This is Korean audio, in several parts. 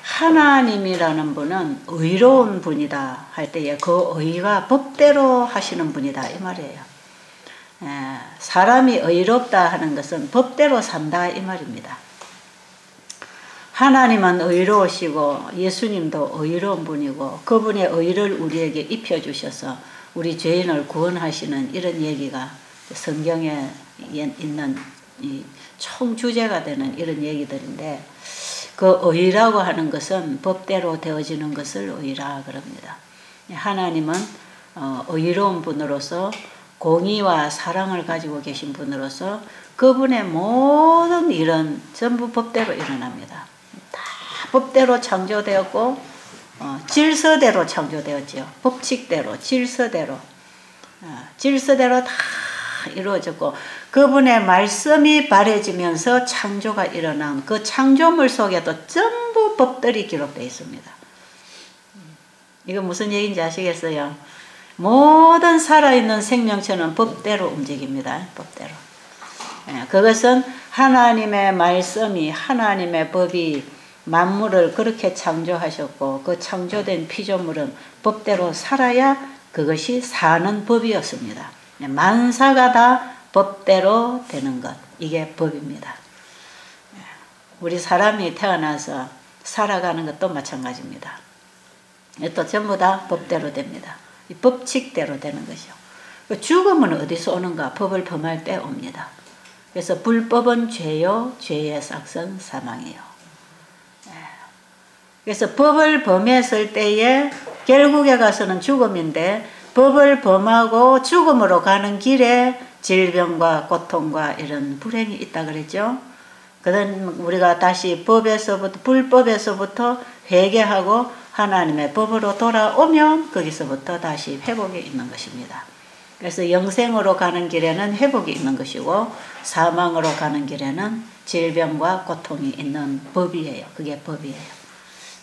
하나님이라는 분은 의로운 분이다 할 때에 그 의가 법대로 하시는 분이다 이 말이에요. 사람이 의롭다 하는 것은 법대로 산다 이 말입니다. 하나님은 의로우시고 예수님도 의로운 분이고 그분의 의를 우리에게 입혀주셔서 우리 죄인을 구원하시는 이런 얘기가 성경에 있는 이 총주제가 되는 이런 얘기들인데 그 의라고 하는 것은 법대로 되어지는 것을 의라 그럽니다. 하나님은 의로운 분으로서 공의와 사랑을 가지고 계신 분으로서 그분의 모든 일은 전부 법대로 일어납니다. 다 법대로 창조되었고 질서대로 창조되었지요. 법칙대로 질서대로 다 이루어졌고 그분의 말씀이 바래지면서 창조가 일어난 그 창조물 속에도 전부 법들이 기록되어 있습니다. 이거 무슨 얘기인지 아시겠어요? 모든 살아있는 생명체는 법대로 움직입니다. 법대로. 그것은 하나님의 말씀이 하나님의 법이 만물을 그렇게 창조하셨고 그 창조된 피조물은 법대로 살아야 그것이 사는 법이었습니다. 만사가 다 법대로 되는 것, 이게 법입니다. 우리 사람이 태어나서 살아가는 것도 마찬가지입니다. 또 전부 다 법대로 됩니다. 이 법칙대로 되는 것이요. 죽음은 어디서 오는가? 법을 범할 때 옵니다. 그래서 불법은 죄요, 죄의 삭은 사망이요. 그래서 법을 범했을 때에 결국에 가서는 죽음인데 법을 범하고 죽음으로 가는 길에 질병과 고통과 이런 불행이 있다 그랬죠. 그는 우리가 다시 불법에서부터 회개하고 하나님의 법으로 돌아오면 거기서부터 다시 회복이 있는 것입니다. 그래서 영생으로 가는 길에는 회복이 있는 것이고 사망으로 가는 길에는 질병과 고통이 있는 법이에요. 그게 법이에요.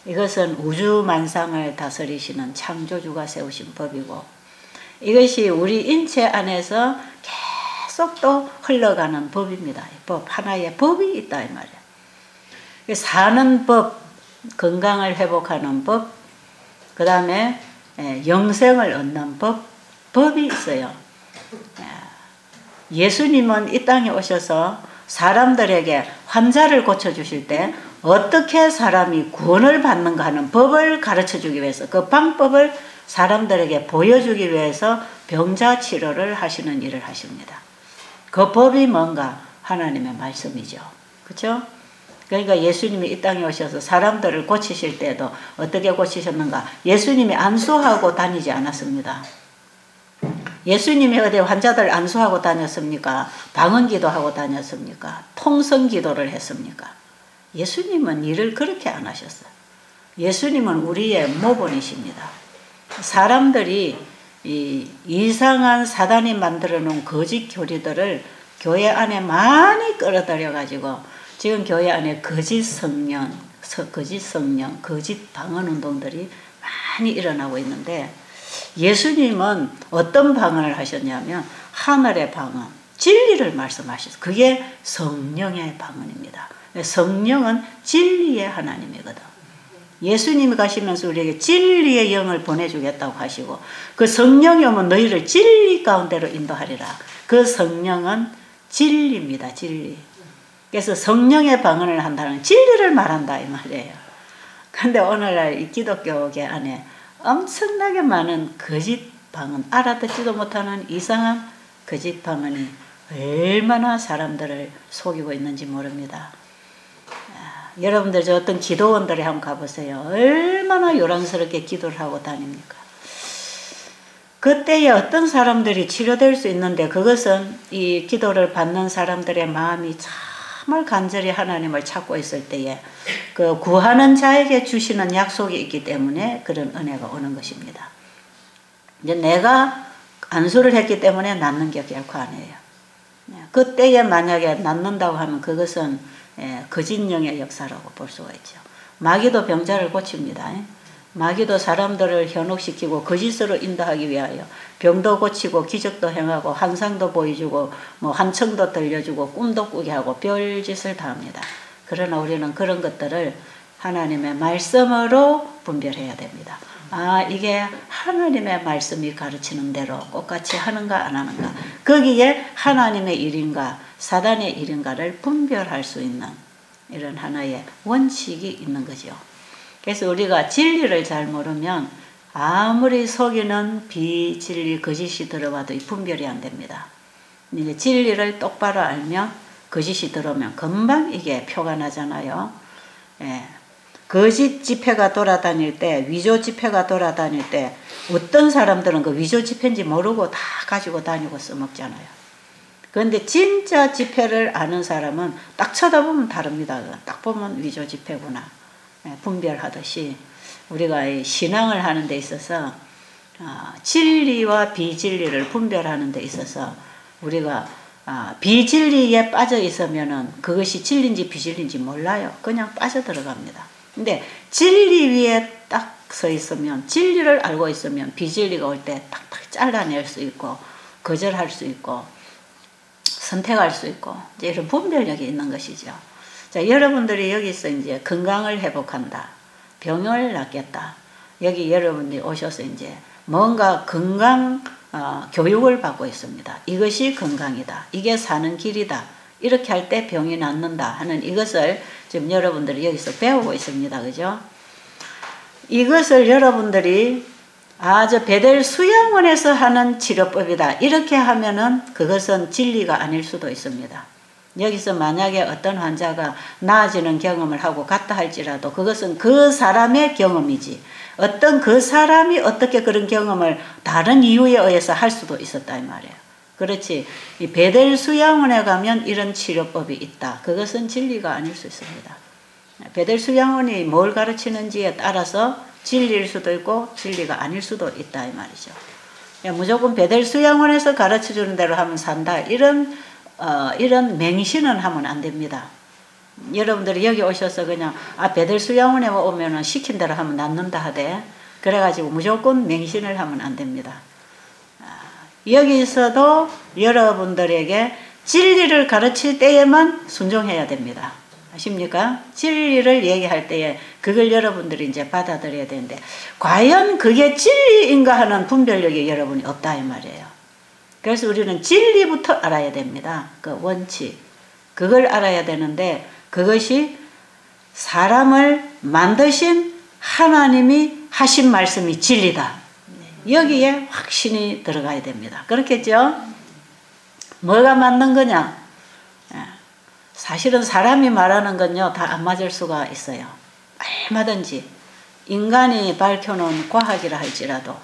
이것은 우주만상을 다스리시는 창조주가 세우신 법이고 이것이 우리 인체 안에서 계속 또 흘러가는 법입니다. 법, 하나의 법이 있다 이 말이에요. 사는 법, 건강을 회복하는 법, 그 다음에 영생을 얻는 법이 있어요. 예수님은 이 땅에 오셔서 사람들에게 환자를 고쳐주실 때 어떻게 사람이 구원을 받는가 하는 법을 가르쳐주기 위해서 그 방법을 사람들에게 보여주기 위해서 병자 치료를 하시는 일을 하십니다. 그 법이 뭔가? 하나님의 말씀이죠. 그렇죠? 그러니까 예수님이 이 땅에 오셔서 사람들을 고치실 때도 어떻게 고치셨는가? 예수님이 안수하고 다니지 않았습니다. 예수님이 어디 환자들 안수하고 다녔습니까? 방언기도하고 다녔습니까? 통성기도를 했습니까? 예수님은 일을 그렇게 안 하셨어요. 예수님은 우리의 모본이십니다. 사람들이 이상한 사단이 만들어 놓은 거짓 교리들을 교회 안에 많이 끌어들여 가지고 지금 교회 안에 거짓 성령, 거짓 방언 운동들이 많이 일어나고 있는데 예수님은 어떤 방언을 하셨냐면 하늘의 방언, 진리를 말씀하셨어요. 그게 성령의 방언입니다. 성령은 진리의 하나님이거든. 예수님이 가시면서 우리에게 진리의 영을 보내주겠다고 하시고 그 성령이 오면 너희를 진리 가운데로 인도하리라. 그 성령은 진리입니다. 진리. 그래서 성령의 방언을 한다는 진리를 말한다 이 말이에요. 그런데 오늘날 이 기독교계 안에 엄청나게 많은 거짓 방언, 알아듣지도 못하는 이상한 거짓 방언이 얼마나 사람들을 속이고 있는지 모릅니다. 여러분들 저 어떤 기도원들에 한번 가보세요. 얼마나 요란스럽게 기도를 하고 다닙니까? 그때에 어떤 사람들이 치료될 수 있는데 그것은 이 기도를 받는 사람들의 마음이 정말 간절히 하나님을 찾고 있을 때에 그 구하는 자에게 주시는 약속이 있기 때문에 그런 은혜가 오는 것입니다. 이제 내가 안수를 했기 때문에 낫는 게 결코 아니에요. 그때에 만약에 낫는다고 하면 그것은 거짓령의 역사라고 볼 수가 있죠. 마귀도 병자를 고칩니다. 마귀도 사람들을 현혹시키고 거짓으로 인도하기 위하여 병도 고치고 기적도 행하고 환상도 보여주고 뭐 환청도 들려주고 꿈도 꾸게 하고 별짓을 다 합니다. 그러나 우리는 그런 것들을 하나님의 말씀으로 분별해야 됩니다. 아, 이게 하나님의 말씀이 가르치는 대로 똑같이 하는가 안 하는가, 거기에 하나님의 일인가 사단의 일인가를 분별할 수 있는 이런 하나의 원칙이 있는 거죠. 그래서 우리가 진리를 잘 모르면 아무리 속이는 비진리 거짓이 들어와도 분별이 안 됩니다. 이제 진리를 똑바로 알면 거짓이 들어오면 금방 이게 표가 나잖아요. 예. 거짓 지폐가 돌아다닐 때, 위조 지폐가 돌아다닐 때 어떤 사람들은 그 위조 지폐인지 모르고 다 가지고 다니고 써먹잖아요. 그런데 진짜 지폐를 아는 사람은 딱 쳐다보면 다릅니다. 딱 보면 위조 지폐구나. 예, 분별하듯이 우리가 이 신앙을 하는 데 있어서 진리와 비진리를 분별하는 데 있어서 우리가 비진리에 빠져 있으면은 그것이 진리인지 비진리인지 몰라요. 그냥 빠져 들어갑니다. 근데 진리 위에 딱 서 있으면, 진리를 알고 있으면 비진리가 올 때 탁탁 잘라낼 수 있고 거절할 수 있고 선택할 수 있고 이제 이런 분별력이 있는 것이죠. 자, 여러분들이 여기서 이제 건강을 회복한다, 병을 낫겠다, 여기 여러분들이 오셔서 이제 뭔가 건강 교육을 받고 있습니다. 이것이 건강이다, 이게 사는 길이다, 이렇게 할 때 병이 낫는다 하는 이것을 지금 여러분들이 여기서 배우고 있습니다. 그죠? 이것을 여러분들이 저 베델 수양원에서 하는 치료법이다, 이렇게 하면은 그것은 진리가 아닐 수도 있습니다. 여기서 만약에 어떤 환자가 나아지는 경험을 하고 갔다 할지라도 그것은 그 사람의 경험이지, 어떤 그 사람이 어떻게 그런 경험을 다른 이유에 의해서 할 수도 있었다 이 말이에요. 그렇지, 이 베델 수양원에 가면 이런 치료법이 있다, 그것은 진리가 아닐 수 있습니다. 베델 수양원이 뭘 가르치는지에 따라서 진리일 수도 있고 진리가 아닐 수도 있다 이 말이죠. 무조건 베델 수양원에서 가르쳐주는 대로 하면 산다, 이런 맹신은 하면 안 됩니다. 여러분들이 여기 오셔서 그냥 베델 수양원에 오면은 시킨 대로 하면 낫는다 하되, 그래가지고 무조건 맹신을 하면 안 됩니다. 여기서도 여러분들에게 진리를 가르칠 때에만 순종해야 됩니다. 아십니까? 진리를 얘기할 때에 그걸 여러분들이 이제 받아들여야 되는데, 과연 그게 진리인가 하는 분별력이 여러분이 없다 이 말이에요. 그래서 우리는 진리부터 알아야 됩니다. 그 원칙, 그걸 알아야 되는데, 그것이 사람을 만드신 하나님이 하신 말씀이 진리다, 여기에 확신이 들어가야 됩니다. 그렇겠죠? 뭐가 맞는 거냐? 사실은 사람이 말하는 건요, 다 안 맞을 수가 있어요. 얼마든지 인간이 밝혀놓은 과학이라 할지라도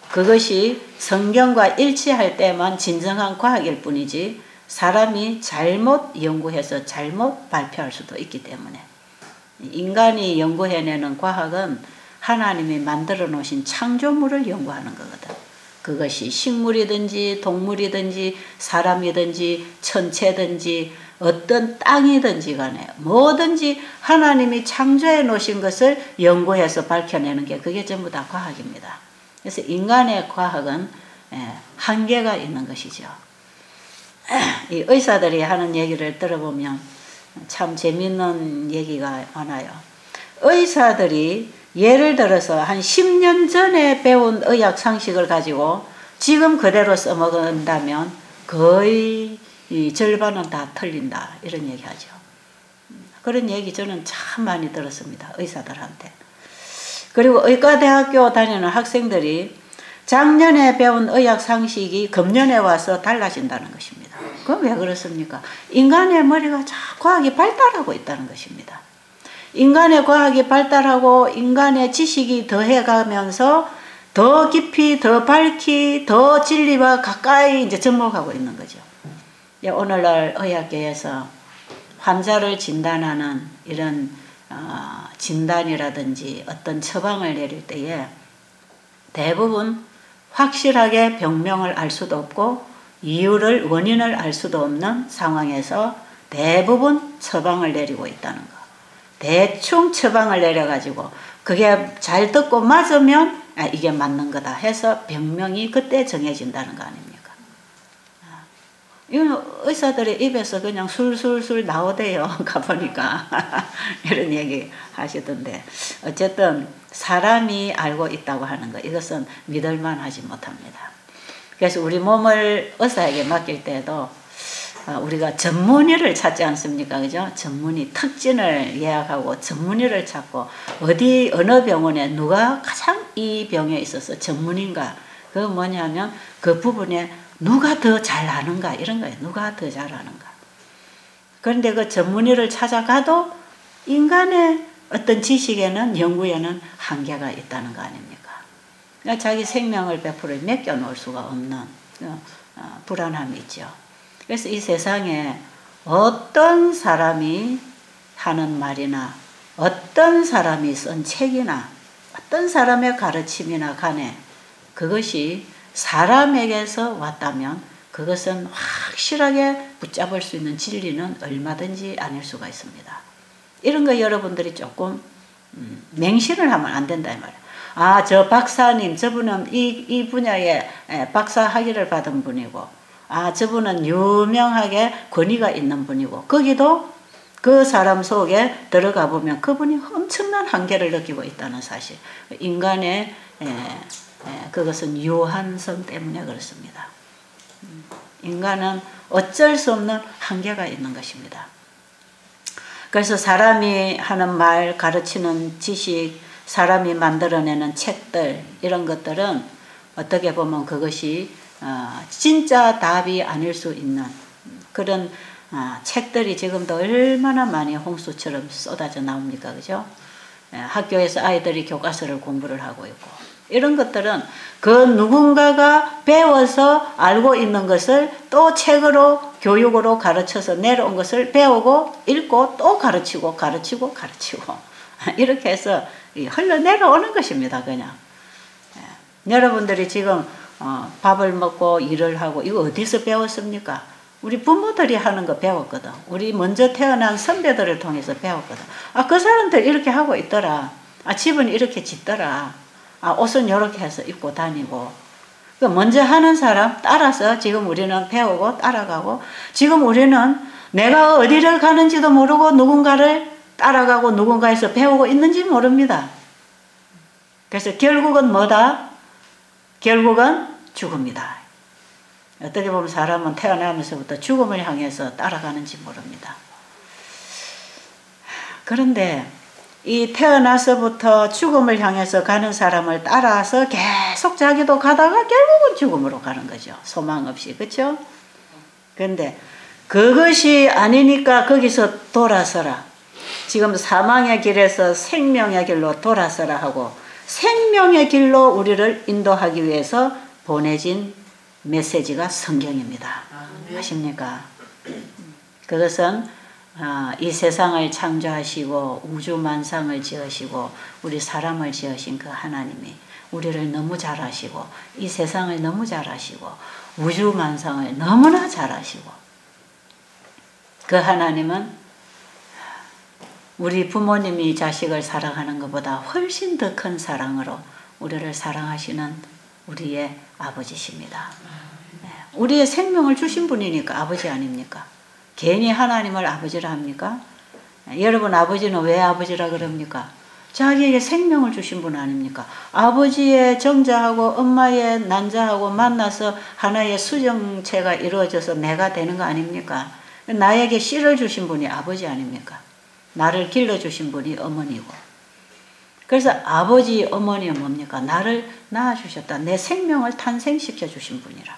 그것이 성경과 일치할 때만 진정한 과학일 뿐이지, 사람이 잘못 연구해서 잘못 발표할 수도 있기 때문에, 인간이 연구해내는 과학은 하나님이 만들어 놓으신 창조물을 연구하는 거거든. 그것이 식물이든지 동물이든지 사람이든지 천체든지 어떤 땅이든지 간에 뭐든지 하나님이 창조해 놓으신 것을 연구해서 밝혀내는 게, 그게 전부 다 과학입니다. 그래서 인간의 과학은 한계가 있는 것이죠. 이 의사들이 하는 얘기를 들어보면 참 재밌는 얘기가 많아요. 의사들이 예를 들어서 한 10년 전에 배운 의학 상식을 가지고 지금 그대로 써먹은다면 거의 이 절반은 다 틀린다, 이런 얘기 하죠. 그런 얘기 저는 참 많이 들었습니다, 의사들한테. 그리고 의과대학교 다니는 학생들이 작년에 배운 의학 상식이 금년에 와서 달라진다는 것입니다. 그건 왜 그렇습니까? 인간의 머리가 과학이 발달하고 있다는 것입니다. 인간의 과학이 발달하고 인간의 지식이 더해가면서 더 깊이, 더 밝히, 더 진리와 가까이 이제 접목하고 있는 거죠. 오늘날 의학계에서 환자를 진단하는 이런 진단이라든지 어떤 처방을 내릴 때에 대부분 확실하게 병명을 알 수도 없고 이유를, 원인을 알 수도 없는 상황에서 대부분 처방을 내리고 있다는 거. 대충 처방을 내려가지고 그게 잘 듣고 맞으면 이게 맞는 거다 해서 병명이 그때 정해진다는 거 아닙니까? 이건 의사들의 입에서 그냥 술술술 나오대요. 가보니까 이런 얘기 하시던데, 어쨌든 사람이 알고 있다고 하는 것, 이것은 믿을만 하지 못합니다. 그래서 우리 몸을 의사에게 맡길 때도 우리가 전문의를 찾지 않습니까? 그죠? 전문의, 특진을 예약하고 전문의를 찾고, 어느 병원에 누가 가장 이 병에 있어서 전문인가, 그 뭐냐면 그 부분에 누가 더 잘 아는가, 이런 거예요. 누가 더 잘 아는가. 그런데 그 전문의를 찾아가도 인간의 어떤 지식에는, 연구에는 한계가 있다는 거 아닙니까? 그러니까 자기 생명을 100% 맡겨놓을 수가 없는 불안함이 있죠. 그래서 이 세상에 어떤 사람이 하는 말이나 어떤 사람이 쓴 책이나 어떤 사람의 가르침이나 간에 그것이 사람에게서 왔다면 그것은 확실하게 붙잡을 수 있는 진리는 얼마든지 아닐 수가 있습니다. 이런 거 여러분들이 조금 맹신을 하면 안 된다 이 말이에요. 아, 저 박사님, 저분은 이 분야에 박사 학위를 받은 분이고, 아, 저분은 유명하게 권위가 있는 분이고, 거기도 그 사람 속에 들어가 보면 그분이 엄청난 한계를 느끼고 있다는 사실. 인간의 그것은 유한성 때문에 그렇습니다. 인간은 어쩔 수 없는 한계가 있는 것입니다. 그래서 사람이 하는 말, 가르치는 지식, 사람이 만들어내는 책들, 이런 것들은 어떻게 보면 그것이 진짜 답이 아닐 수 있는 그런 책들이 지금도 얼마나 많이 홍수처럼 쏟아져 나옵니까? 그죠? 학교에서 아이들이 교과서를 공부를 하고 있고, 이런 것들은 그 누군가가 배워서 알고 있는 것을 또 책으로, 교육으로 가르쳐서 내려온 것을 배우고 읽고 또 가르치고 이렇게 해서 흘러내려오는 것입니다. 그냥 여러분들이 지금 밥을 먹고 일을 하고 이거 어디서 배웠습니까? 우리 부모들이 하는 거 배웠거든. 우리 먼저 태어난 선배들을 통해서 배웠거든. 아, 그 사람들 이렇게 하고 있더라. 아, 집은 이렇게 짓더라. 아, 옷은 이렇게 해서 입고 다니고. 먼저 하는 사람 따라서 지금 우리는 배우고 따라가고, 지금 우리는 내가 어디를 가는지도 모르고 누군가를 따라가고 누군가에서 배우고 있는지 모릅니다. 그래서 결국은 뭐다? 결국은 죽음이다. 어떻게 보면 사람은 태어나면서부터 죽음을 향해서 따라가는지 모릅니다. 그런데 이 태어나서부터 죽음을 향해서 가는 사람을 따라서 계속 자기도 가다가 결국은 죽음으로 가는 거죠. 소망 없이. 그렇죠? 그런데 그것이 아니니까 거기서 돌아서라. 지금 사망의 길에서 생명의 길로 돌아서라 하고, 생명의 길로 우리를 인도하기 위해서 보내진 메시지가 성경입니다. 아십니까? 그것은 이 세상을 창조하시고 우주만상을 지으시고 우리 사람을 지으신 그 하나님이 우리를 너무 잘 아시고, 이 세상을 너무 잘 아시고, 우주만상을 너무나 잘 아시고, 그 하나님은 우리 부모님이 자식을 사랑하는 것보다 훨씬 더 큰 사랑으로 우리를 사랑하시는 우리의 아버지십니다. 우리의 생명을 주신 분이니까 아버지 아닙니까? 괜히 하나님을 아버지라 합니까? 여러분, 아버지는 왜 아버지라 그럽니까? 자기에게 생명을 주신 분 아닙니까? 아버지의 정자하고 엄마의 난자하고 만나서 하나의 수정체가 이루어져서 내가 되는 거 아닙니까? 나에게 씨를 주신 분이 아버지 아닙니까? 나를 길러주신 분이 어머니고. 그래서 아버지, 어머니는 뭡니까? 나를 낳아주셨다. 내 생명을 탄생시켜 주신 분이라.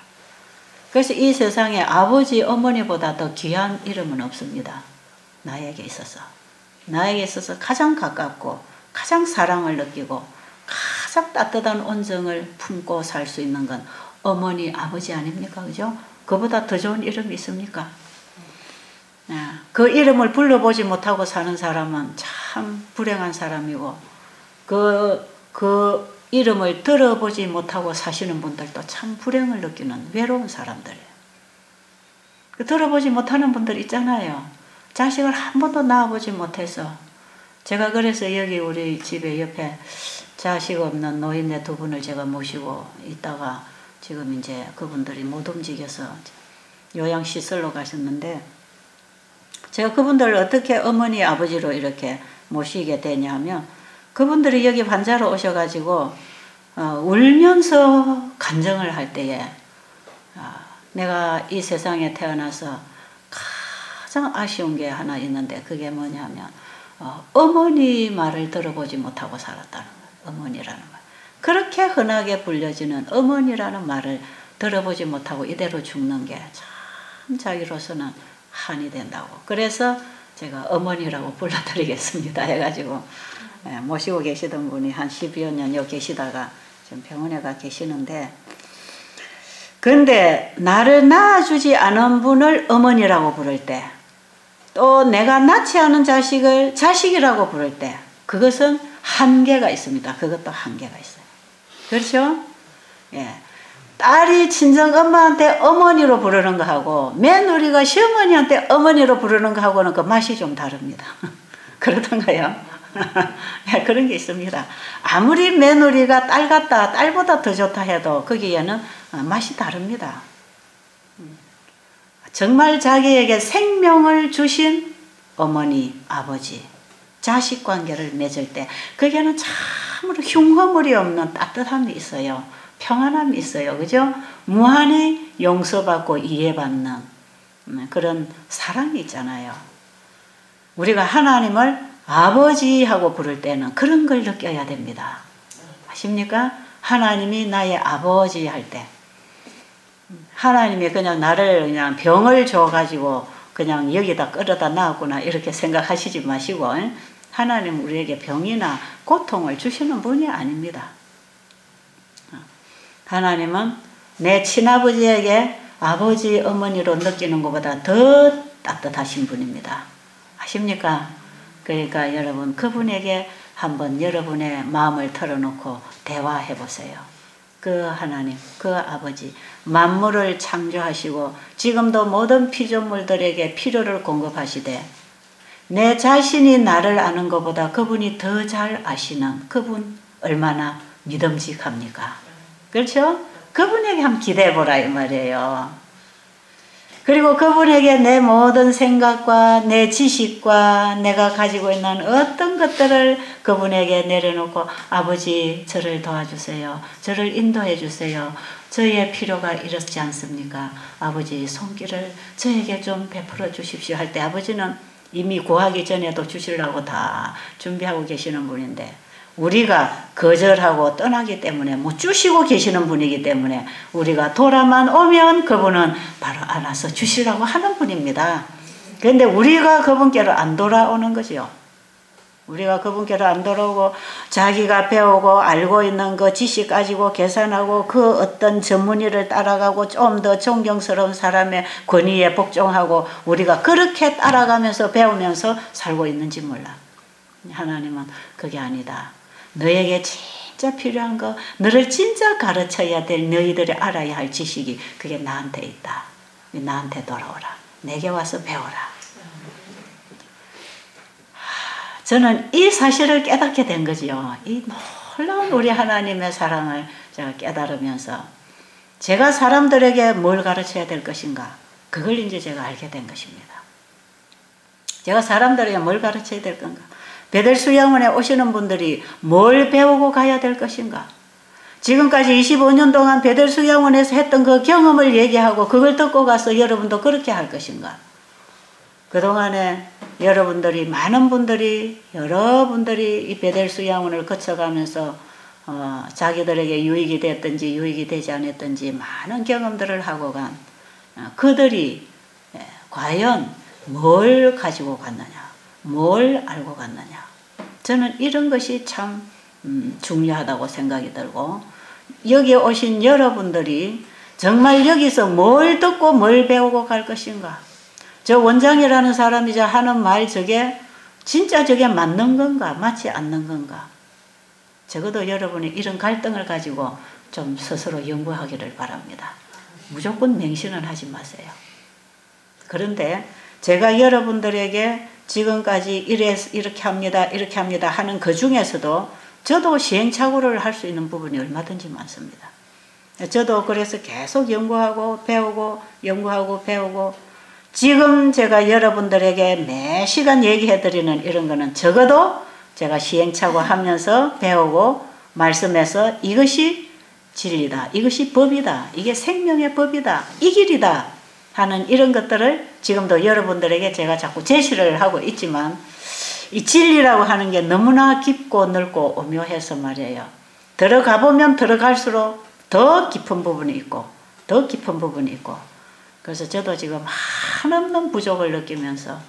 그래서 이 세상에 아버지, 어머니보다 더 귀한 이름은 없습니다. 나에게 있어서. 나에게 있어서 가장 가깝고 가장 사랑을 느끼고 가장 따뜻한 온정을 품고 살 수 있는 건 어머니, 아버지 아닙니까? 그죠? 그보다 더 좋은 이름이 있습니까? 그 이름을 불러보지 못하고 사는 사람은 참 불행한 사람이고, 그 이름을 들어보지 못하고 사시는 분들도 참 불행을 느끼는 외로운 사람들이에요. 들어보지 못하는 분들 있잖아요. 자식을 한 번도 낳아보지 못해서. 제가 그래서 여기 우리 집에 옆에 자식 없는 노인네 두 분을 제가 모시고 있다가 지금 이제 그분들이 못 움직여서 요양시설로 가셨는데 제가 그분들을 어떻게 어머니 아버지로 이렇게 모시게 되냐면 그분들이 여기 환자로 오셔가지고 울면서 간증을 할 때에 내가 이 세상에 태어나서 가장 아쉬운 게 하나 있는데 그게 뭐냐면 어머니 말을 들어보지 못하고 살았다는 거예요. 어머니라는 말. 그렇게 흔하게 불려지는 어머니라는 말을 들어보지 못하고 이대로 죽는 게 참 자기로서는 한이 된다고. 그래서 제가 어머니라고 불러드리겠습니다 해가지고 모시고 계시던 분이 한 12여 년 여기 계시다가 지금 병원에 가 계시는데 근데 나를 낳아주지 않은 분을 어머니라고 부를 때 또 내가 낳지 않은 자식을 자식이라고 부를 때 그것은 한계가 있습니다. 그것도 한계가 있어요. 그렇죠? 예. 딸이 친정 엄마한테 어머니로 부르는 거하고 며느리가 시어머니한테 어머니로 부르는 거하고는 그 맛이 좀 다릅니다. 그렇던가요? 예, 그런 게 있습니다. 아무리 며느리가 딸 같다, 딸보다 더 좋다 해도 거기에는 맛이 다릅니다. 정말 자기에게 생명을 주신 어머니, 아버지, 자식 관계를 맺을 때 거기에는 참으로 흉허물이 없는 따뜻함이 있어요. 평안함이 있어요. 그죠? 무한히 용서받고 이해받는 그런 사랑이 있잖아요. 우리가 하나님을 아버지하고 부를 때는 그런 걸 느껴야 됩니다. 아십니까? 하나님이 나의 아버지 할 때 하나님이 그냥 나를 그냥 병을 줘가지고 그냥 여기다 끌어다 놨구나 이렇게 생각하시지 마시고 하나님 우리에게 병이나 고통을 주시는 분이 아닙니다. 하나님은 내 친아버지에게 아버지 어머니로 느끼는 것보다 더 따뜻하신 분입니다. 아십니까? 그러니까 여러분 그분에게 한번 여러분의 마음을 털어놓고 대화해 보세요. 그 하나님, 그 아버지 만물을 창조하시고 지금도 모든 피조물들에게 필요를 공급하시되 내 자신이 나를 아는 것보다 그분이 더 잘 아시는 그분 얼마나 믿음직합니까? 그렇죠? 그분에게 한번 기대해보라 이 말이에요. 그리고 그분에게 내 모든 생각과 내 지식과 내가 가지고 있는 어떤 것들을 그분에게 내려놓고 아버지 저를 도와주세요. 저를 인도해 주세요. 저의 필요가 이렇지 않습니까? 아버지 손길을 저에게 좀 베풀어 주십시오 할 때 아버지는 이미 구하기 전에도 주시려고 다 준비하고 계시는 분인데 우리가 거절하고 떠나기 때문에 못 주시고 계시는 분이기 때문에 우리가 돌아만 오면 그분은 바로 알아서 주시려고 하는 분입니다. 그런데 우리가 그분께로 안 돌아오는 거죠. 우리가 그분께로 안 돌아오고 자기가 배우고 알고 있는 그 지식 가지고 계산하고 그 어떤 전문의를 따라가고 좀 더 존경스러운 사람의 권위에 복종하고 우리가 그렇게 따라가면서 배우면서 살고 있는지 몰라. 하나님은 그게 아니다. 너에게 진짜 필요한 거, 너를 진짜 가르쳐야 될 너희들이 알아야 할 지식이 그게 나한테 있다. 나한테 돌아오라. 내게 와서 배워라. 저는 이 사실을 깨닫게 된 거지요. 이 놀라운 우리 하나님의 사랑을 제가 깨달으면서 제가 사람들에게 뭘 가르쳐야 될 것인가 그걸 이제 제가 알게 된 것입니다. 제가 사람들에게 뭘 가르쳐야 될 건가. 베델수양원에 오시는 분들이 뭘 배우고 가야 될 것인가. 지금까지 25년 동안 베델수양원에서 했던 그 경험을 얘기하고 그걸 듣고 가서 여러분도 그렇게 할 것인가. 그동안에 여러분들이 많은 분들이 여러분들이 이 베델수양원을 거쳐가면서 자기들에게 유익이 됐든지 유익이 되지 않았든지 많은 경험들을 하고 간 그들이 과연 뭘 가지고 갔느냐. 뭘 알고 갔느냐. 저는 이런 것이 참 중요하다고 생각이 들고 여기 오신 여러분들이 정말 여기서 뭘 듣고 뭘 배우고 갈 것인가. 저 원장이라는 사람이 하는 말 저게 진짜 저게 맞는 건가 맞지 않는 건가. 적어도 여러분이 이런 갈등을 가지고 좀 스스로 연구하기를 바랍니다. 무조건 맹신은 하지 마세요. 그런데 제가 여러분들에게 지금까지 이렇게 합니다 하는 그 중에서도 저도 시행착오를 할 수 있는 부분이 얼마든지 많습니다. 저도 그래서 계속 연구하고 배우고 연구하고 배우고 지금 제가 여러분들에게 매 시간 얘기해드리는 이런 거는 적어도 제가 시행착오 하면서 배우고 말씀해서 이것이 진리다, 이것이 법이다, 이게 생명의 법이다, 이 길이다 하는 이런 것들을 지금도 여러분들에게 제가 자꾸 제시를 하고 있지만 이 진리라고 하는 게 너무나 깊고 넓고 오묘해서 말이에요. 들어가 보면 들어갈수록 더 깊은 부분이 있고 더 깊은 부분이 있고 그래서 저도 지금 한없는 부족을 느끼면서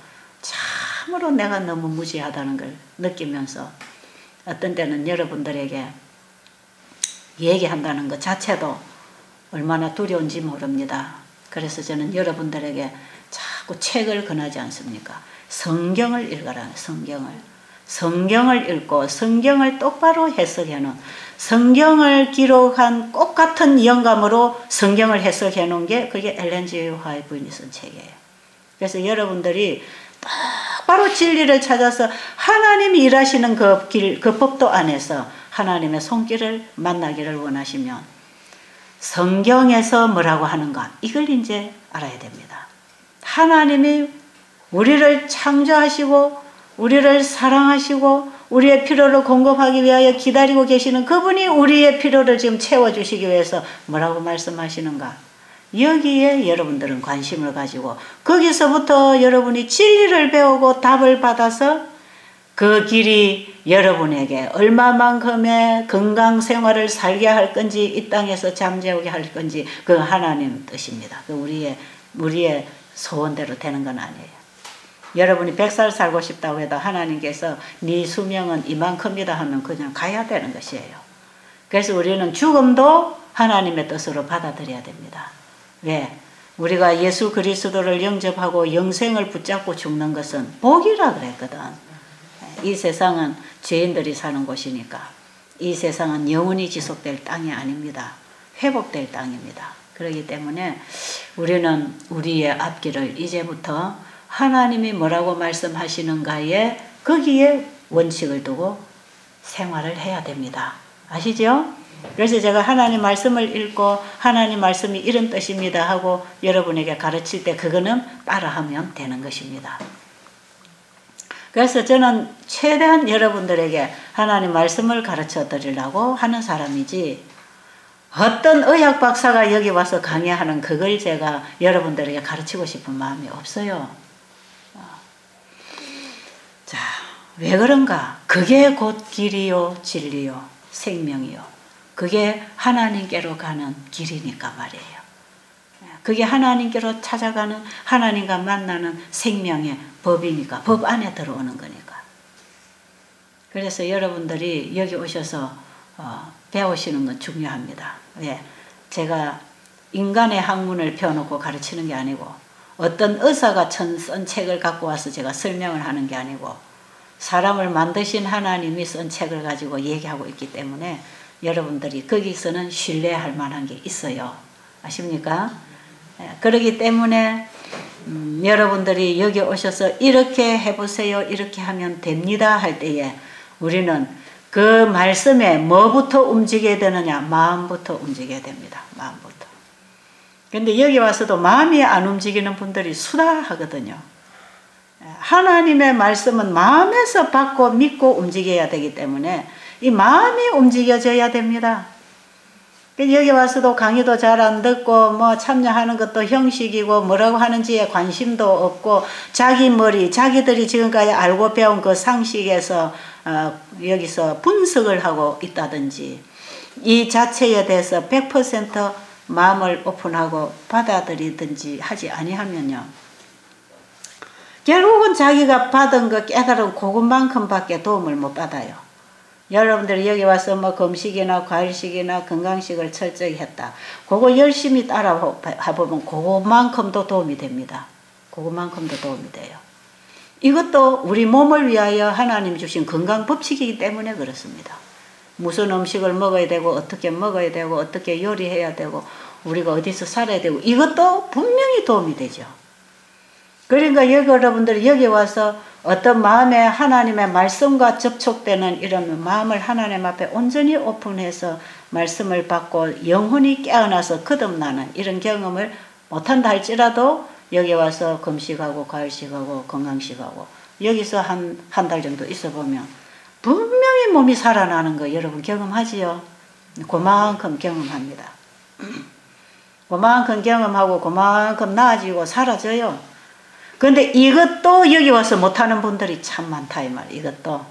참으로 내가 너무 무지하다는 걸 느끼면서 어떤 때는 여러분들에게 얘기한다는 것 자체도 얼마나 두려운지 모릅니다. 그래서 저는 여러분들에게 자꾸 책을 권하지 않습니까? 성경을 읽어라. 성경을 읽고 성경을 똑바로 해석해놓은 성경을 기록한 꽃 같은 영감으로 성경을 해석해 놓은 게 그게 엘렌 G. 화이트 부인이 쓴 책이에요. 그래서 여러분들이 똑바로 진리를 찾아서 하나님이 일하시는 그 법도 안에서 하나님의 손길을 만나기를 원하시면 성경에서 뭐라고 하는가 이걸 이제 알아야 됩니다. 하나님이 우리를 창조하시고 우리를 사랑하시고 우리의 필요를 공급하기 위하여 기다리고 계시는 그분이 우리의 필요를 지금 채워주시기 위해서 뭐라고 말씀하시는가 여기에 여러분들은 관심을 가지고 거기서부터 여러분이 진리를 배우고 답을 받아서 그 길이 여러분에게 얼마만큼의 건강 생활을 살게 할 건지 이 땅에서 잠재우게 할 건지 그 하나님 뜻입니다. 그 우리의 소원대로 되는 건 아니에요. 여러분이 100살 살고 싶다고 해도 하나님께서 네 수명은 이만큼이다 하면 그냥 가야 되는 것이에요. 그래서 우리는 죽음도 하나님의 뜻으로 받아들여야 됩니다. 왜? 우리가 예수 그리스도를 영접하고 영생을 붙잡고 죽는 것은 복이라 그랬거든. 이 세상은 죄인들이 사는 곳이니까 이 세상은 영원히 지속될 땅이 아닙니다. 회복될 땅입니다. 그렇기 때문에 우리는 우리의 앞길을 이제부터 하나님이 뭐라고 말씀하시는가에 거기에 원칙을 두고 생활을 해야 됩니다. 아시죠? 그래서 제가 하나님 말씀을 읽고 하나님 말씀이 이런 뜻입니다 하고 여러분에게 가르칠 때 그거는 따라하면 되는 것입니다. 그래서 저는 최대한 여러분들에게 하나님 말씀을 가르쳐 드리려고 하는 사람이지 어떤 의학 박사가 여기 와서 강의하는 그걸 제가 여러분들에게 가르치고 싶은 마음이 없어요. 자, 왜 그런가? 그게 곧 길이요, 진리요, 생명이요. 그게 하나님께로 가는 길이니까 말이에요. 그게 하나님께로 찾아가는 하나님과 만나는 생명의 법이니까 법 안에 들어오는 거니까. 그래서 여러분들이 여기 오셔서 배우시는 건 중요합니다. 왜? 제가 인간의 학문을 펴놓고 가르치는 게 아니고 어떤 의사가 쓴 책을 갖고 와서 제가 설명을 하는 게 아니고 사람을 만드신 하나님이 쓴 책을 가지고 얘기하고 있기 때문에 여러분들이 거기서는 신뢰할 만한 게 있어요. 아십니까? 그렇기 때문에 여러분들이 여기 오셔서 이렇게 해보세요. 이렇게 하면 됩니다. 할 때에 우리는 그 말씀에 뭐부터 움직여야 되느냐? 마음부터 움직여야 됩니다. 마음부터. 근데 여기 와서도 마음이 안 움직이는 분들이 수다하거든요. 하나님의 말씀은 마음에서 받고 믿고 움직여야 되기 때문에 이 마음이 움직여져야 됩니다. 여기 와서도 강의도 잘 안 듣고 뭐 참여하는 것도 형식이고 뭐라고 하는지에 관심도 없고 자기 머리 자기들이 지금까지 알고 배운 그 상식에서 여기서 분석을 하고 있다든지 이 자체에 대해서 100% 마음을 오픈하고 받아들이든지 하지 아니하면요 결국은 자기가 받은 거 깨달은 그것만큼밖에 도움을 못 받아요. 여러분들이 여기 와서 뭐 금식이나 과일식이나 건강식을 철저히 했다. 그거 열심히 따라해보면 그것만큼도 도움이 됩니다. 그것만큼도 도움이 돼요. 이것도 우리 몸을 위하여 하나님 주신 건강 법칙이기 때문에 그렇습니다. 무슨 음식을 먹어야 되고 어떻게 먹어야 되고 어떻게 요리해야 되고 우리가 어디서 살아야 되고 이것도 분명히 도움이 되죠. 그러니까 여러분들이 여기 와서 어떤 마음에 하나님의 말씀과 접촉되는 이런 마음을 하나님 앞에 온전히 오픈해서 말씀을 받고 영혼이 깨어나서 거듭나는 이런 경험을 못한다 할지라도 여기 와서 금식하고 가을식하고 건강식하고 여기서 한 달 정도 있어 보면 분명히 몸이 살아나는 거 여러분 경험하지요? 그만큼 경험합니다. 그만큼 경험하고 그만큼 나아지고 사라져요. 근데 이것도 여기 와서 못하는 분들이 참 많다 이 말. 이것도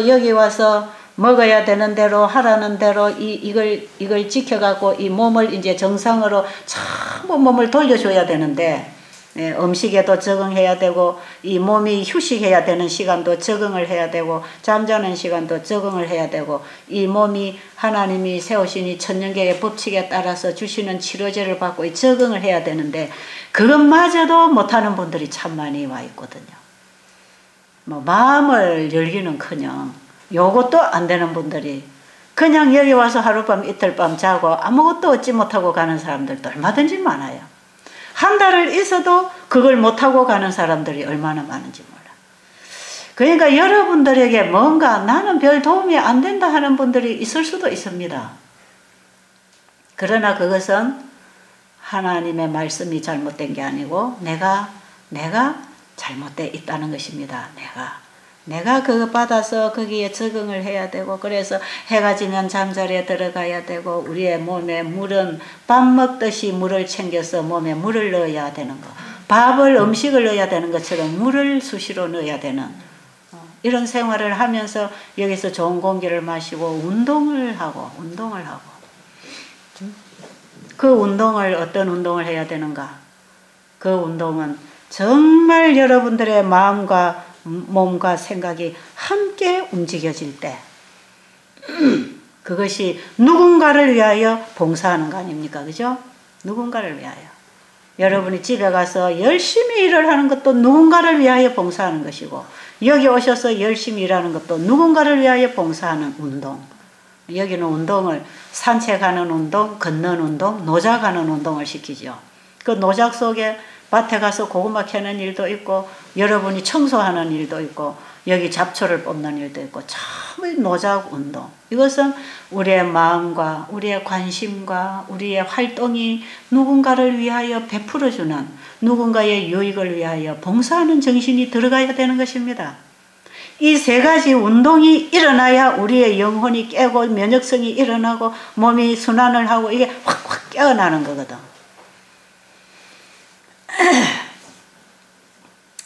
여기 와서 먹어야 되는 대로 하라는 대로 이걸 지켜갖고 이 몸을 이제 정상으로 전부 몸을 돌려줘야 되는데 음식에도 적응해야 되고 이 몸이 휴식해야 되는 시간도 적응을 해야 되고 잠자는 시간도 적응을 해야 되고 이 몸이 하나님이 세우신 이 천년계의 법칙에 따라서 주시는 치료제를 받고 적응을 해야 되는데 그것마저도 못하는 분들이 참 많이 와 있거든요. 뭐 마음을 열기는커녕 요것도 안 되는 분들이 그냥 여기 와서 하룻밤 이틀밤 자고 아무것도 얻지 못하고 가는 사람들도 얼마든지 많아요. 한 달을 있어도 그걸 못하고 가는 사람들이 얼마나 많은지 몰라. 그러니까 여러분들에게 뭔가 나는 별 도움이 안 된다 하는 분들이 있을 수도 있습니다. 그러나 그것은 하나님의 말씀이 잘못된 게 아니고 내가 잘못되어 있다는 것입니다. 내가 그거 받아서 거기에 적응을 해야 되고 그래서 해가 지면 잠자리에 들어가야 되고 우리의 몸에 물은 밥 먹듯이 물을 챙겨서 몸에 물을 넣어야 되는 거 밥을 음식을 넣어야 되는 것처럼 물을 수시로 넣어야 되는 이런 생활을 하면서 여기서 좋은 공기를 마시고 운동을 하고 그 운동을 어떤 운동을 해야 되는가? 그 운동은 정말 여러분들의 마음과 몸과 생각이 함께 움직여질 때 그것이 누군가를 위하여 봉사하는 거 아닙니까? 그죠? 누군가를 위하여. 여러분이 집에 가서 열심히 일을 하는 것도 누군가를 위하여 봉사하는 것이고 여기 오셔서 열심히 일하는 것도 누군가를 위하여 봉사하는 운동. 여기는 운동을 산책하는 운동, 걷는 운동, 노작하는 운동을 시키죠. 그 노작 속에 밭에 가서 고구마 캐는 일도 있고 여러분이 청소하는 일도 있고 여기 잡초를 뽑는 일도 있고 참 노작 운동. 이것은 우리의 마음과 우리의 관심과 우리의 활동이 누군가를 위하여 베풀어주는 누군가의 유익을 위하여 봉사하는 정신이 들어가야 되는 것입니다. 이 세 가지 운동이 일어나야 우리의 영혼이 깨고 면역성이 일어나고 몸이 순환을 하고 이게 확확 깨어나는 거거든.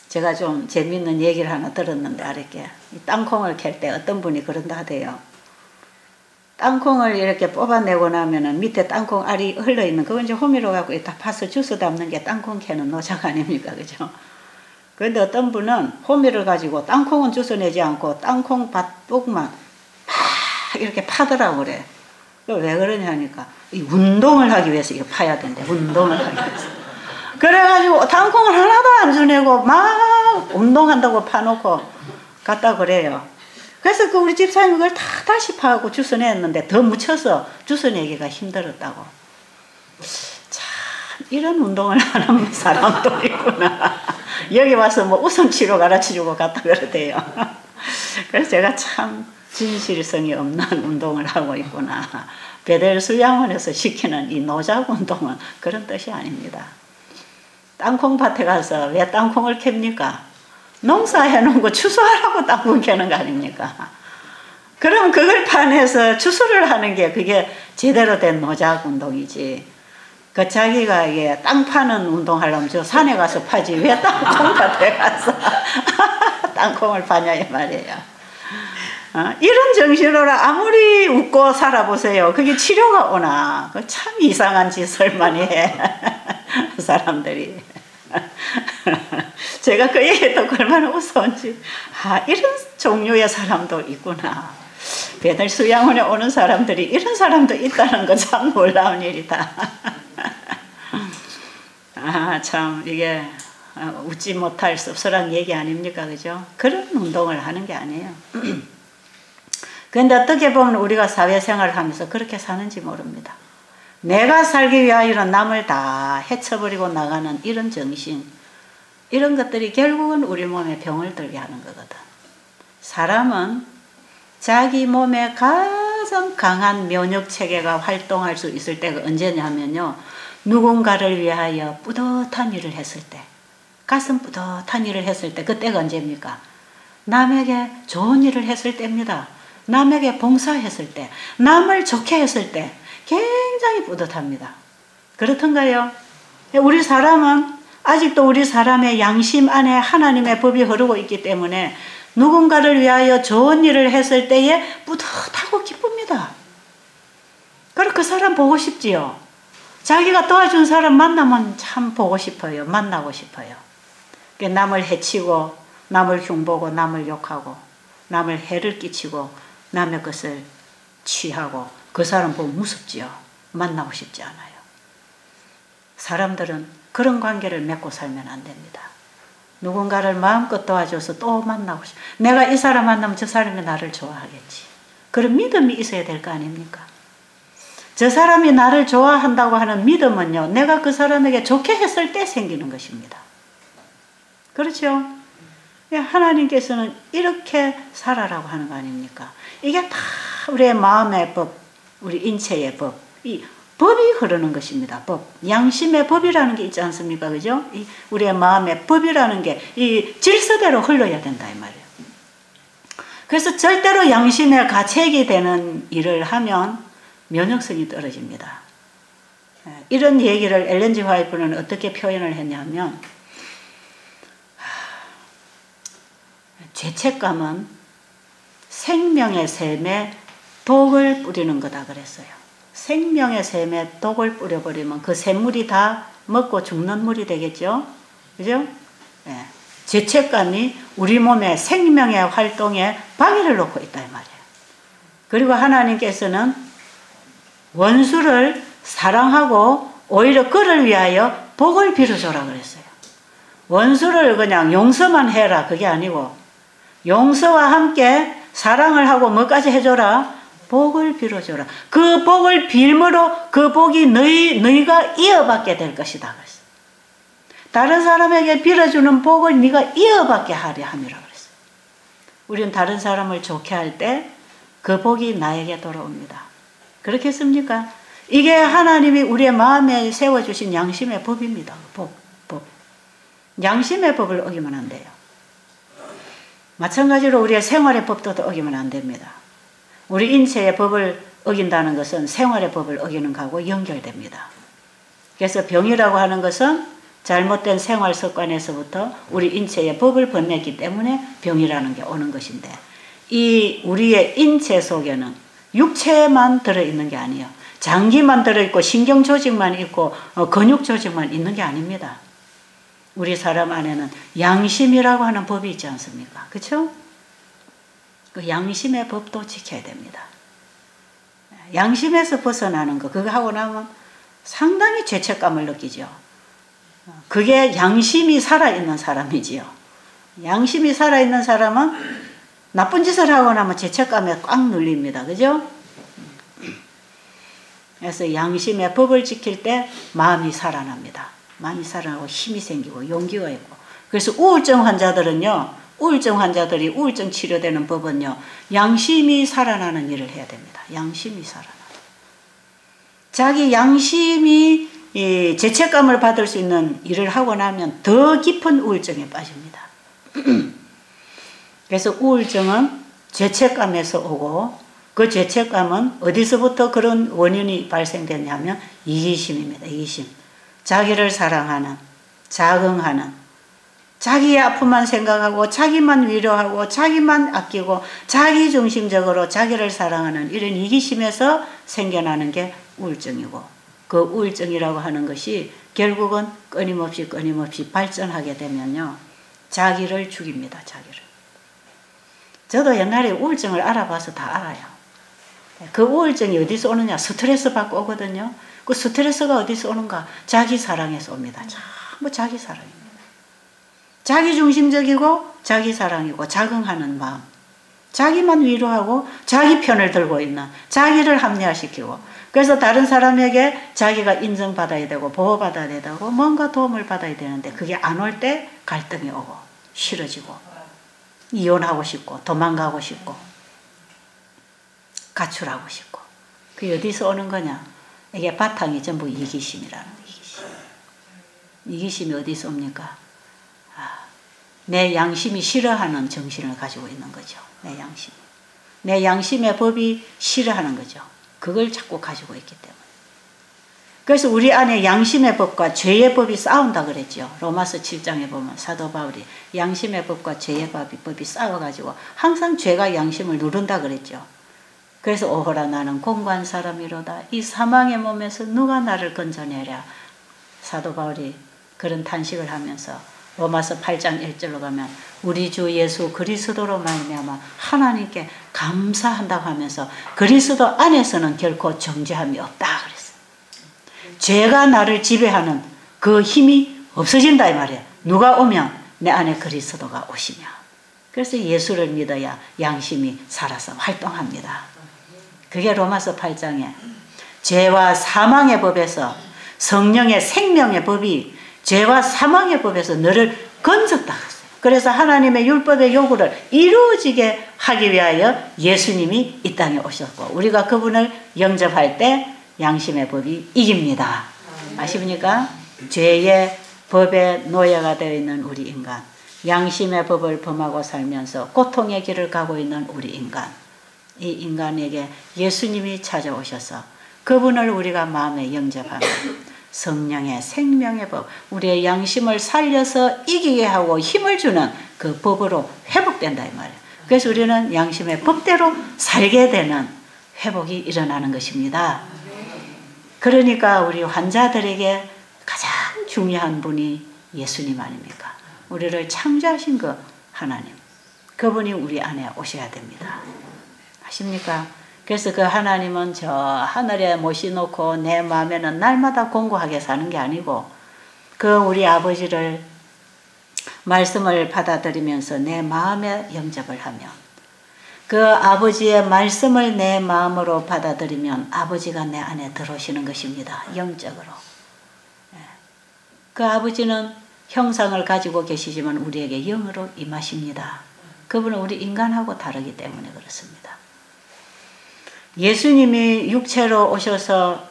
제가 좀 재밌는 얘기를 하나 들었는데 알게 땅콩을 캘 때 어떤 분이 그런다 하대요. 땅콩을 이렇게 뽑아내고 나면은 밑에 땅콩 알이 흘러있는 그건 이제 호미로 갖고 다 파서 주워 담는 게 땅콩 캐는 노작 아닙니까? 그죠? 그런데 어떤 분은 호미를 가지고 땅콩은 주워내지 않고 땅콩 밭복만 막 이렇게 파더라고 그래. 왜 그러냐니까 이 운동을 하기 위해서 이거 파야 된대. 운동을 하기 위해서. 그래가지고 땅콩을 하나도 안 주내고 막 운동한다고 파놓고 갔다 그래요. 그래서 그 우리 집사님이 그걸 다 다시 파고 주워냈는데 더 묻혀서 주워내기가 힘들었다고. 참 이런 운동을 하는 사람도 있구나. 여기 와서 뭐 우선치료 가르쳐주고 갔다 그러대요. 그래서 제가 참 진실성이 없는 운동을 하고 있구나. 베델 수양원에서 시키는 이 노작 운동은 그런 뜻이 아닙니다. 땅콩밭에 가서 왜 땅콩을 캡니까? 농사해놓은 거 추수하라고 땅콩 캐는 거 아닙니까? 그럼 그걸 파내서 추수를 하는 게 그게 제대로 된 노작 운동이지. 그 자기가 이게 땅 파는 운동 하려면 저 산에 가서 파지 왜 땅콩밭에 가서 땅콩을 파냐 이 말이에요. 이런 정신으로 아무리 웃고 살아보세요. 그게 치료가 오나. 참 이상한 짓을 많이 해. 사람들이. 제가 그 얘기 듣고 얼마나 웃었는지. 이런 종류의 사람도 있구나. 베델 수양원에 오는 사람들이 이런 사람도 있다는 거 참 놀라운 일이다. 참 이게 웃지 못할 씁쓸한 얘기 아닙니까? 그죠? 그런 운동을 하는 게 아니에요. 그런데 어떻게 보면 우리가 사회생활을 하면서 그렇게 사는지 모릅니다. 내가 살기 위하여는 남을 다 해쳐버리고 나가는 이런 정신. 이런 것들이 결국은 우리 몸에 병을 들게 하는 거거든. 사람은 자기 몸에 가장 강한 면역 체계가 활동할 수 있을 때가 언제냐면요. 누군가를 위하여 뿌듯한 일을 했을 때, 가슴 뿌듯한 일을 했을 때, 그때가 언제입니까? 남에게 좋은 일을 했을 때입니다. 남에게 봉사했을 때, 남을 좋게 했을 때 굉장히 뿌듯합니다. 그렇던가요? 우리 사람은 아직도 우리 사람의 양심 안에 하나님의 법이 흐르고 있기 때문에 누군가를 위하여 좋은 일을 했을 때에 뿌듯하고 기쁩니다. 그리고 그 사람 보고 싶지요. 자기가 도와준 사람 만나면 참 보고 싶어요. 만나고 싶어요. 남을 해치고 남을 흉보고 남을 욕하고 남을 해를 끼치고 남의 것을 취하고 그 사람 보면 무섭지요. 만나고 싶지 않아요. 사람들은 그런 관계를 맺고 살면 안 됩니다. 누군가를 마음껏 도와줘서 또 만나고 싶어. 내가 이 사람 만나면 저 사람이 나를 좋아하겠지. 그런 믿음이 있어야 될 거 아닙니까? 저 사람이 나를 좋아한다고 하는 믿음은요. 내가 그 사람에게 좋게 했을 때 생기는 것입니다. 그렇죠? 하나님께서는 이렇게 살아라고 하는 거 아닙니까? 이게 다 우리의 마음의 법, 우리 인체의 법, 이 법이 흐르는 것입니다. 법. 양심의 법이라는 게 있지 않습니까? 그죠? 우리의 마음의 법이라는 게 이 질서대로 흘러야 된다, 이 말이에요. 그래서 절대로 양심에 가책이 되는 일을 하면 면역성이 떨어집니다. 이런 얘기를 엘렌 G 화이트는 어떻게 표현을 했냐면, 죄책감은 생명의 샘에 독을 뿌리는 거다 그랬어요. 생명의 샘에 독을 뿌려버리면 그 샘물이 다 먹고 죽는 물이 되겠죠? 그죠? 예. 죄책감이 우리 몸의 생명의 활동에 방해를 놓고 있다 이 말이에요. 그리고 하나님께서는 원수를 사랑하고 오히려 그를 위하여 복을 빌어줘라 그랬어요. 원수를 그냥 용서만 해라 그게 아니고 용서와 함께 사랑을 하고 뭐까지 해줘라? 복을 빌어줘라. 그 복을 빌므로 그 복이 너희가 이어받게 될 것이다. 그랬어요. 다른 사람에게 빌어주는 복을 네가 이어받게 하려 함이라 그랬어요. 우리는 다른 사람을 좋게 할 때 그 복이 나에게 돌아옵니다. 그렇겠습니까? 이게 하나님이 우리의 마음에 세워주신 양심의 법입니다. 법. 양심의 법을 어기면 안 돼요. 마찬가지로 우리의 생활의 법도 어기면 안 됩니다. 우리 인체의 법을 어긴다는 것은 생활의 법을 어기는 것하고 연결됩니다. 그래서 병이라고 하는 것은 잘못된 생활 습관에서부터 우리 인체의 법을 번냈기 때문에 병이라는 게 오는 것인데 이 우리의 인체 속에는 육체만 들어있는 게 아니에요. 장기만 들어있고 신경 조직만 있고 근육 조직만 있는 게 아닙니다. 우리 사람 안에는 양심이라고 하는 법이 있지 않습니까? 그렇죠? 그 양심의 법도 지켜야 됩니다. 양심에서 벗어나는 거 그거 하고 나면 상당히 죄책감을 느끼죠. 그게 양심이 살아있는 사람이지요. 양심이 살아있는 사람은 나쁜 짓을 하고 나면 죄책감에 꽉 눌립니다. 그죠? 그래서 양심의 법을 지킬 때 마음이 살아납니다. 마음이 살아나고 힘이 생기고 용기가 있고. 그래서 우울증 환자들은요. 우울증 환자들이 우울증 치료되는 법은요. 양심이 살아나는 일을 해야 됩니다. 양심이 살아나는. 자기 양심이 죄책감을 받을 수 있는 일을 하고 나면 더 깊은 우울증에 빠집니다. 그래서 우울증은 죄책감에서 오고 그 죄책감은 어디서부터 그런 원인이 발생되냐면 이기심입니다. 이기심. 자기를 사랑하는, 자긍하는, 자기의 아픔만 생각하고 자기만 위로하고 자기만 아끼고 자기중심적으로 자기를 사랑하는 이런 이기심에서 생겨나는 게 우울증이고 그 우울증이라고 하는 것이 결국은 끊임없이 발전하게 되면요. 자기를 죽입니다. 자기를. 저도 옛날에 우울증을 알아봐서 다 알아요. 그 우울증이 어디서 오느냐? 스트레스 받고 오거든요. 그 스트레스가 어디서 오는가? 자기 사랑에서 옵니다. 전부 자기 사랑입니다. 자기중심적이고 자기 사랑이고 자긍하는 마음. 자기만 위로하고 자기 편을 들고 있는, 자기를 합리화시키고, 그래서 다른 사람에게 자기가 인정받아야 되고 보호받아야 되고 뭔가 도움을 받아야 되는데 그게 안 올 때 갈등이 오고 싫어지고 이혼하고 싶고 도망가고 싶고 가출하고 싶고. 그게 어디서 오는 거냐? 이게 바탕이 전부 이기심이라는, 이기심. 이기심이 어디서 옵니까? 내 양심이 싫어하는 정신을 가지고 있는 거죠. 내 양심. 내 양심의 법이 싫어하는 거죠. 그걸 자꾸 가지고 있기 때문에. 그래서 우리 안에 양심의 법과 죄의 법이 싸운다 그랬죠. 로마서 7장에 보면 사도 바울이 양심의 법과 죄의 법이 싸워가지고 항상 죄가 양심을 누른다 그랬죠. 그래서 오호라 나는 공고한 사람이로다. 이 사망의 몸에서 누가 나를 건져내랴. 사도 바울이 그런 탄식을 하면서 로마서 8장 1절로 가면 우리 주 예수 그리스도로 말미암아 하나님께 감사한다고 하면서 그리스도 안에서는 결코 정죄함이 없다 그랬어요. 죄가 나를 지배하는 그 힘이 없어진다 이 말이에요. 누가 오면 내 안에 그리스도가 오시며. 그래서 예수를 믿어야 양심이 살아서 활동합니다. 그게 로마서 8장에 죄와 사망의 법에서 성령의 생명의 법이 죄와 사망의 법에서 너를 건졌다. 그래서 하나님의 율법의 요구를 이루어지게 하기 위하여 예수님이 이 땅에 오셨고 우리가 그분을 영접할 때 양심의 법이 이깁니다. 아십니까? 죄의 법에 노예가 되어 있는 우리 인간, 양심의 법을 범하고 살면서 고통의 길을 가고 있는 우리 인간, 이 인간에게 예수님이 찾아오셔서 그분을 우리가 마음에 영접하면 성령의 생명의 법, 우리의 양심을 살려서 이기게 하고 힘을 주는 그 법으로 회복된다 이 말이에요. 그래서 우리는 양심의 법대로 살게 되는 회복이 일어나는 것입니다. 그러니까 우리 환자들에게 가장 중요한 분이 예수님 아닙니까? 우리를 창조하신 그 하나님, 그분이 우리 안에 오셔야 됩니다. 아십니까? 그래서 그 하나님은 저 하늘에 모셔놓고 내 마음에는 날마다 공고하게 사는 게 아니고 그 우리 아버지를 말씀을 받아들이면서 내 마음에 영접을 하면 그 아버지의 말씀을 내 마음으로 받아들이면 아버지가 내 안에 들어오시는 것입니다. 영적으로. 그 아버지는 형상을 가지고 계시지만 우리에게 영으로 임하십니다. 그분은 우리 인간하고 다르기 때문에 그렇습니다. 예수님이 육체로 오셔서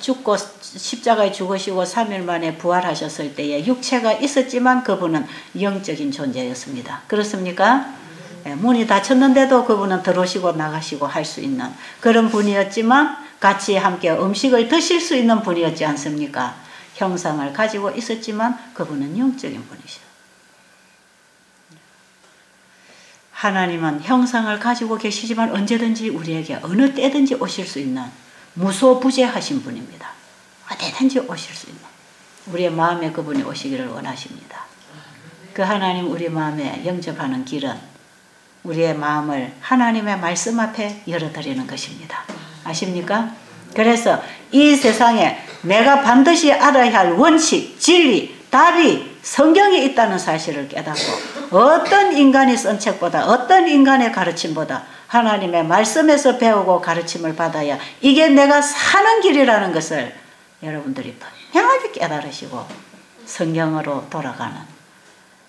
죽고 십자가에 죽으시고 3일 만에 부활하셨을 때에 육체가 있었지만 그분은 영적인 존재였습니다. 그렇습니까? 문이 닫혔는데도 그분은 들어오시고 나가시고 할 수 있는 그런 분이었지만 같이 함께 음식을 드실 수 있는 분이었지 않습니까? 형상을 가지고 있었지만 그분은 영적인 분이시죠. 하나님은 형상을 가지고 계시지만 언제든지 우리에게 어느 때든지 오실 수 있는 무소부재하신 분입니다. 어디든지 오실 수 있는 우리의 마음에 그분이 오시기를 원하십니다. 그 하나님 우리 마음에 영접하는 길은 우리의 마음을 하나님의 말씀 앞에 열어드리는 것입니다. 아십니까? 그래서 이 세상에 내가 반드시 알아야 할 원칙, 진리, 답이 성경에 있다는 사실을 깨닫고 어떤 인간이 쓴 책보다 어떤 인간의 가르침보다 하나님의 말씀에서 배우고 가르침을 받아야 이게 내가 사는 길이라는 것을 여러분들이 분명하게 깨달으시고 성경으로 돌아가는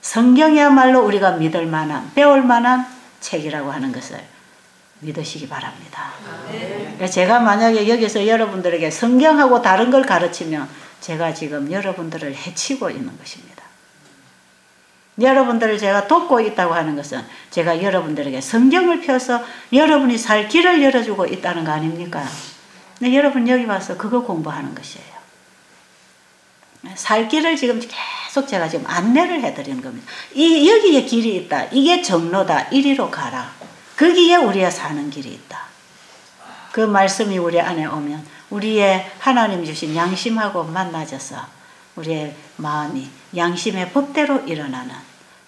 성경이야말로 우리가 믿을 만한 배울 만한 책이라고 하는 것을 믿으시기 바랍니다. 제가 만약에 여기서 여러분들에게 성경하고 다른 걸 가르치면 제가 지금 여러분들을 해치고 있는 것입니다. 여러분들을 제가 돕고 있다고 하는 것은 제가 여러분들에게 성경을 펴서 여러분이 살 길을 열어주고 있다는 거 아닙니까? 근데 여러분 여기 와서 그거 공부하는 것이에요. 살 길을 지금 계속 제가 지금 안내를 해드리는 겁니다. 여기에 길이 있다. 이게 정로다. 이리로 가라. 거기에 우리의 사는 길이 있다. 그 말씀이 우리 안에 오면 우리의 하나님 주신 양심하고 만나져서 우리의 마음이 양심의 법대로 일어나는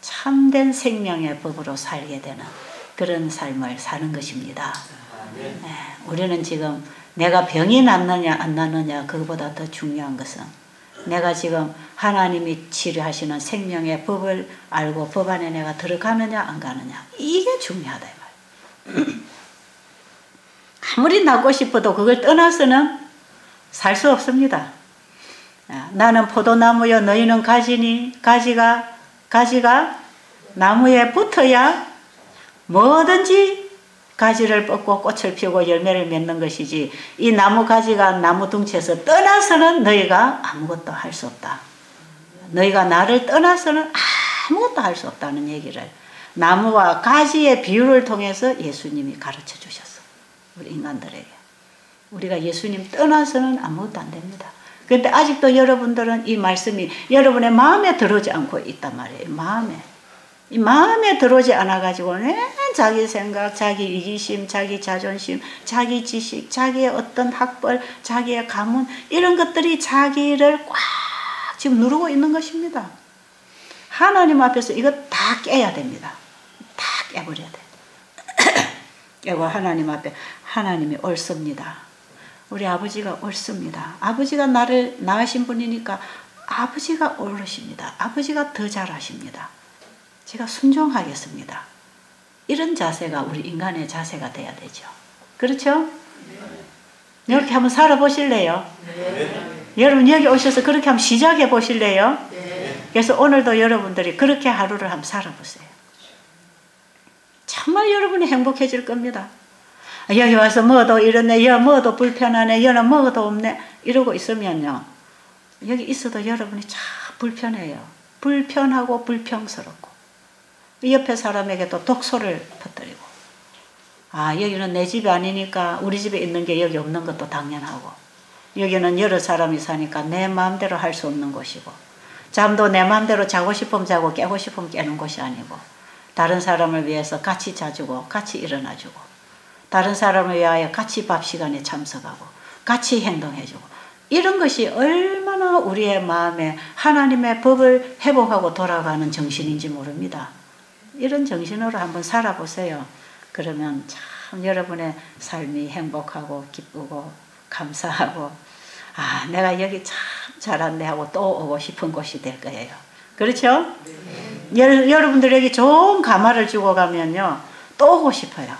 참된 생명의 법으로 살게 되는 그런 삶을 사는 것입니다. 우리는 지금 내가 병이 낫느냐 안 낫느냐 그거보다 더 중요한 것은 내가 지금 하나님이 치료하시는 생명의 법을 알고 법 안에 내가 들어가느냐 안 가느냐 이게 중요하다 이 말. 아무리 낳고 싶어도 그걸 떠나서는 살 수 없습니다. 나는 포도나무여 너희는 가지니 가지가 나무에 붙어야 뭐든지 가지를 뻗고 꽃을 피우고 열매를 맺는 것이지, 이 나무 가지가 나무 둥치에서 떠나서는 너희가 아무것도 할 수 없다. 너희가 나를 떠나서는 아무것도 할 수 없다는 얘기를 나무와 가지의 비유를 통해서 예수님이 가르쳐 주셨어. 우리 인간들에게. 우리가 예수님 떠나서는 아무것도 안 됩니다. 그런데 아직도 여러분들은 이 말씀이 여러분의 마음에 들어오지 않고 있단 말이에요. 이 마음에 들어오지 않아가지고 자기 생각, 자기 이기심, 자기 자존심, 자기 지식, 자기의 어떤 학벌, 자기의 가문, 이런 것들이 자기를 꽉 지금 누르고 있는 것입니다. 하나님 앞에서 이거 다 깨야 됩니다. 다 깨버려야 돼. 깨고 하나님 앞에, 하나님이 옳습니다. 우리 아버지가 옳습니다. 아버지가 나를 낳으신 분이니까 아버지가 옳으십니다. 아버지가 더 잘하십니다. 제가 순종하겠습니다. 이런 자세가 우리 인간의 자세가 돼야 되죠. 그렇죠? 네. 이렇게 한번 살아보실래요? 네. 여러분 여기 오셔서 그렇게 한번 시작해 보실래요? 네. 그래서 오늘도 여러분들이 그렇게 하루를 한번 살아보세요. 정말 여러분이 행복해질 겁니다. 여기 와서 뭐도 이러네, 뭐도 불편하네, 여는 뭐도 없네, 이러고 있으면요, 여기 있어도 여러분이 참 불편해요. 불편하고 불평스럽고, 옆에 사람에게도 독소를 퍼뜨리고, 여기는 내 집이 아니니까 우리 집에 있는 게 여기 없는 것도 당연하고, 여기는 여러 사람이 사니까 내 마음대로 할 수 없는 곳이고, 잠도 내 마음대로 자고 싶으면 자고 깨고 싶으면 깨는 곳이 아니고, 다른 사람을 위해서 같이 자주고 같이 일어나주고, 다른 사람을 위하여 같이 밥 시간에 참석하고 같이 행동해주고, 이런 것이 얼마나 우리의 마음에 하나님의 법을 회복하고 돌아가는 정신인지 모릅니다. 이런 정신으로 한번 살아보세요. 그러면 참 여러분의 삶이 행복하고 기쁘고 감사하고, 내가 여기 참 잘왔네 하고 또 오고 싶은 곳이 될 거예요. 그렇죠? 네. 여러분들 여기 좋은 가마를 주고 가면요, 또 오고 싶어요.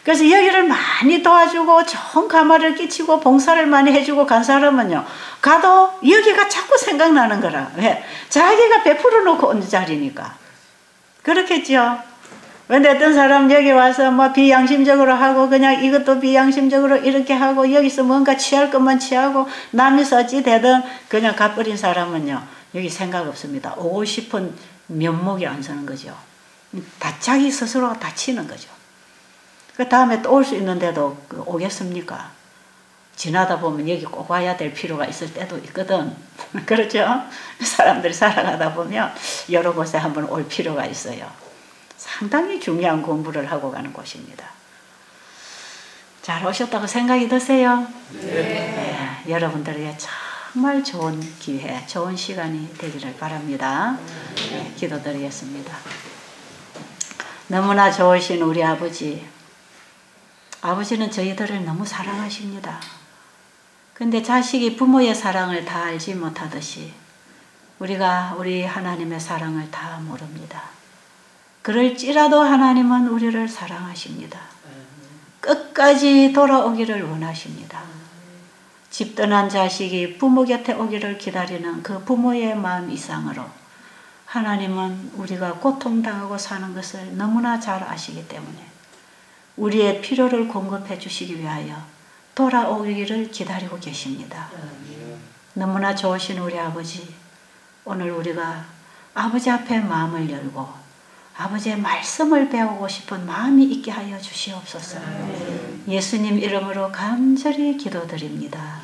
그래서 여기를 많이 도와주고 좋은 가마를 끼치고 봉사를 많이 해주고 간 사람은요, 가도 여기가 자꾸 생각나는 거라. 왜? 자기가 베풀어 놓고 온 자리니까. 그렇겠죠? 근데 어떤 사람 여기 와서 뭐 비양심적으로 하고, 그냥 이것도 비양심적으로 이렇게 하고, 여기서 뭔가 취할 것만 취하고, 남이서 어찌 되든 그냥 가버린 사람은요, 여기 생각 없습니다. 오고 싶은 면목이 안 서는 거죠. 자기 스스로가 다치는 거죠. 그 다음에 또 올 수 있는데도 오겠습니까? 지나다 보면 여기 꼭 와야 될 필요가 있을 때도 있거든. 그렇죠? 사람들이 살아가다 보면 여러 곳에 한번 올 필요가 있어요. 상당히 중요한 공부를 하고 가는 곳입니다. 잘 오셨다고 생각이 드세요? 네. 여러분들에게 정말 좋은 기회, 좋은 시간이 되기를 바랍니다. 네, 기도드리겠습니다. 너무나 좋으신 우리 아버지, 아버지는 저희들을 너무 사랑하십니다. 근데 자식이 부모의 사랑을 다 알지 못하듯이 우리가 우리 하나님의 사랑을 다 모릅니다. 그럴지라도 하나님은 우리를 사랑하십니다. 끝까지 돌아오기를 원하십니다. 집 떠난 자식이 부모 곁에 오기를 기다리는 그 부모의 마음 이상으로 하나님은 우리가 고통당하고 사는 것을 너무나 잘 아시기 때문에 우리의 필요를 공급해 주시기 위하여 돌아오기를 기다리고 계십니다. 너무나 좋으신 우리 아버지, 오늘 우리가 아버지 앞에 마음을 열고 아버지의 말씀을 배우고 싶은 마음이 있게 하여 주시옵소서. 예수님 이름으로 간절히 기도드립니다.